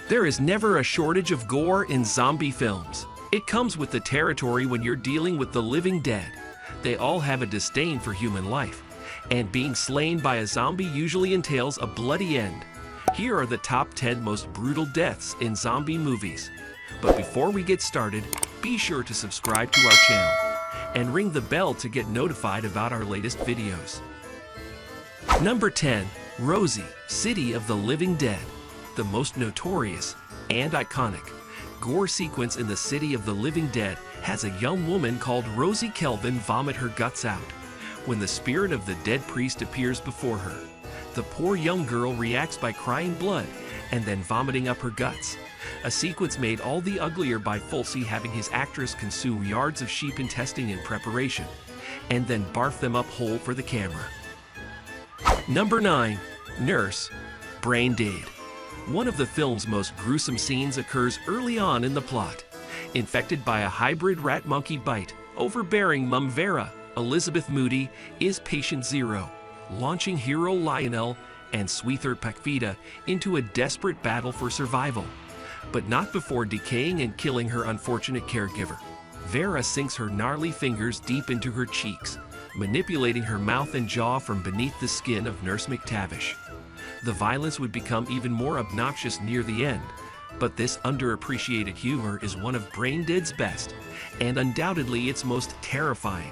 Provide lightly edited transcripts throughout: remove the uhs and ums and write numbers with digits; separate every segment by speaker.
Speaker 1: There is never a shortage of gore in zombie films. It comes with the territory when you're dealing with the living dead. They all have a disdain for human life, and being slain by a zombie usually entails a bloody end. Here are the top 10 most brutal deaths in zombie movies. But before we get started, be sure to subscribe to our channel and ring the bell to get notified about our latest videos. Number 10. Rosie, City of the Living Dead. The most notorious and iconic gore sequence in the City of the Living Dead has a young woman called Rosie Kelvin vomit her guts out. When the spirit of the dead priest appears before her, the poor young girl reacts by crying blood and then vomiting up her guts. A sequence made all the uglier by Fulci having his actress consume yards of sheep intestine in preparation, and then barf them up whole for the camera. Number 9. Nurse, Brain Dead. One of the film's most gruesome scenes occurs early on in the plot. Infected by a hybrid rat-monkey bite, overbearing Mum Vera, Elizabeth Moody, is patient zero, launching hero Lionel and Sweetheart Pakvita into a desperate battle for survival. But not before decaying and killing her unfortunate caregiver. Vera sinks her gnarly fingers deep into her cheeks, manipulating her mouth and jaw from beneath the skin of Nurse McTavish. The violence would become even more obnoxious near the end, but this underappreciated humor is one of Brain Dead's best, and undoubtedly its most terrifying.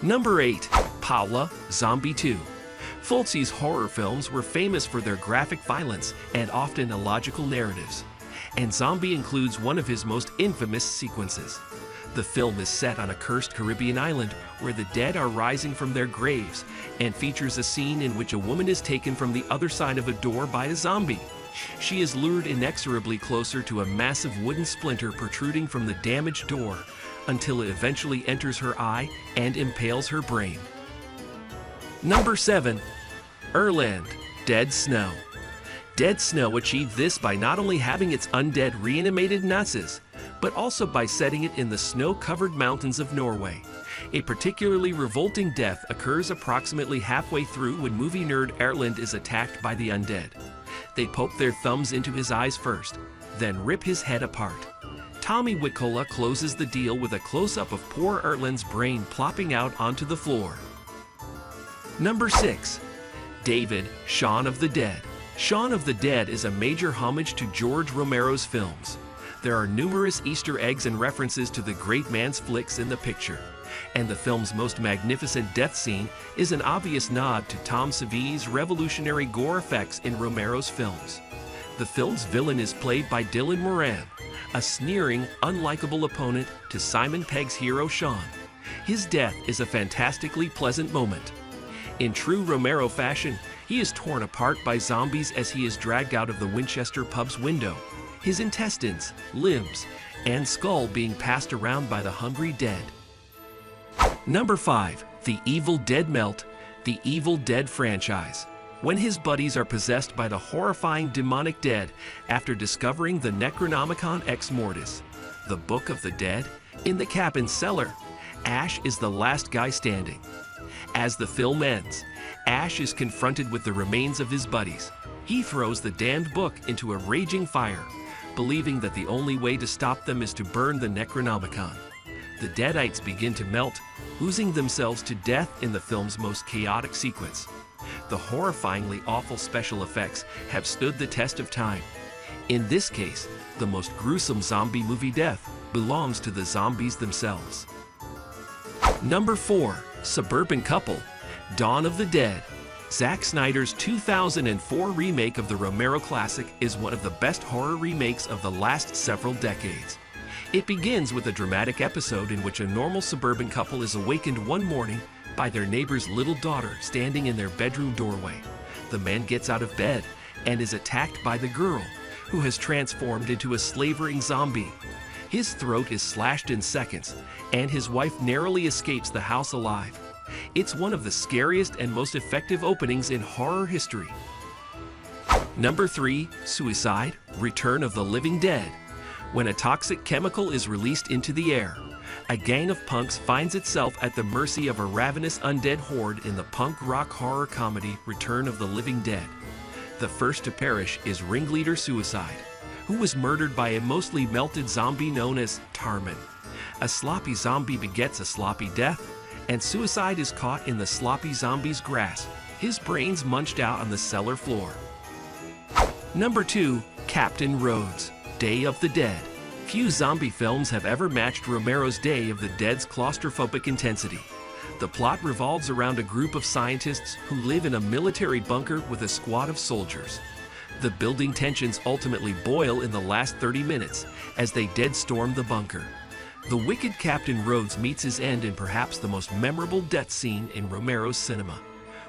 Speaker 1: Number 8. Paula, Zombie 2. Fulci's horror films were famous for their graphic violence and often illogical narratives, and Zombie includes one of his most infamous sequences. The film is set on a cursed Caribbean island where the dead are rising from their graves and features a scene in which a woman is taken from the other side of a door by a zombie. She is lured inexorably closer to a massive wooden splinter protruding from the damaged door until it eventually enters her eye and impales her brain. Number 7. Erland, Dead Snow. Dead Snow achieved this by not only having its undead reanimated Nazis, but also by setting it in the snow-covered mountains of Norway. A particularly revolting death occurs approximately halfway through when movie nerd Erland is attacked by the undead. They poke their thumbs into his eyes first, then rip his head apart. Tommy Wittkola closes the deal with a close-up of poor Erland's brain plopping out onto the floor. Number 6. David, Shaun of the Dead. Shaun of the Dead is a major homage to George Romero's films. There are numerous Easter eggs and references to the great man's flicks in the picture, and the film's most magnificent death scene is an obvious nod to Tom Savini's revolutionary gore effects in Romero's films. The film's villain is played by Dylan Moran, a sneering, unlikable opponent to Simon Pegg's hero Shaun. His death is a fantastically pleasant moment. In true Romero fashion, he is torn apart by zombies as he is dragged out of the Winchester pub's window, his intestines, limbs, and skull being passed around by the hungry dead. Number 5. The Evil Dead Melt, the Evil Dead franchise. When his buddies are possessed by the horrifying demonic dead after discovering the Necronomicon Ex Mortis, the Book of the Dead, in the cabin cellar, Ash is the last guy standing. As the film ends, Ash is confronted with the remains of his buddies. He throws the damned book into a raging fire, believing that the only way to stop them is to burn the Necronomicon. The Deadites begin to melt, oozing themselves to death in the film's most chaotic sequence. The horrifyingly awful special effects have stood the test of time. In this case, the most gruesome zombie movie death belongs to the zombies themselves. Number 4. Suburban Couple, Dawn of the Dead. Zack Snyder's 2004 remake of the Romero classic is one of the best horror remakes of the last several decades. It begins with a dramatic episode in which a normal suburban couple is awakened one morning by their neighbor's little daughter standing in their bedroom doorway. The man gets out of bed and is attacked by the girl, who has transformed into a slavering zombie. His throat is slashed in seconds, and his wife narrowly escapes the house alive. It's one of the scariest and most effective openings in horror history. Number 3. Suicide, Return of the Living Dead. When a toxic chemical is released into the air, a gang of punks finds itself at the mercy of a ravenous undead horde in the punk rock horror comedy Return of the Living Dead. The first to perish is ringleader Suicide, who was murdered by a mostly melted zombie known as Tarman. A sloppy zombie begets a sloppy death, and Suicide is caught in the sloppy zombie's grasp, his brains munched out on the cellar floor. Number 2. Captain Rhodes, Day of the Dead. Few zombie films have ever matched Romero's Day of the Dead's claustrophobic intensity. The plot revolves around a group of scientists who live in a military bunker with a squad of soldiers. The building tensions ultimately boil in the last 30 minutes as they dead storm the bunker. The wicked Captain Rhodes meets his end in perhaps the most memorable death scene in Romero's cinema.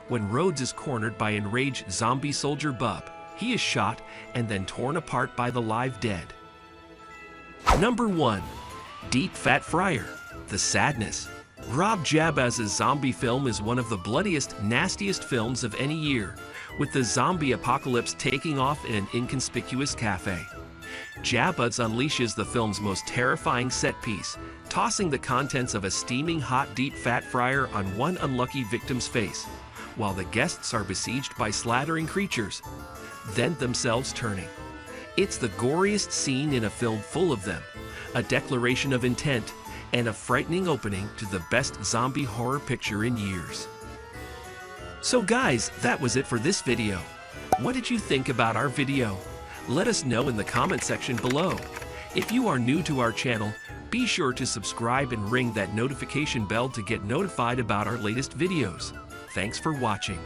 Speaker 1: When Rhodes is cornered by enraged zombie soldier Bub, he is shot and then torn apart by the live dead. Number 1. Deep Fat Fryer, The Sadness. Rob Jabaz's zombie film is one of the bloodiest, nastiest films of any year, with the zombie apocalypse taking off in an inconspicuous cafe. Jabaz unleashes the film's most terrifying set piece, tossing the contents of a steaming hot deep fat fryer on one unlucky victim's face, while the guests are besieged by slathering creatures, then themselves turning. It's the goriest scene in a film full of them, a declaration of intent, and a frightening opening to the best zombie horror picture in years. So guys, that was it for this video. What did you think about our video? Let us know in the comment section below. If you are new to our channel, be sure to subscribe and ring that notification bell to get notified about our latest videos. Thanks for watching.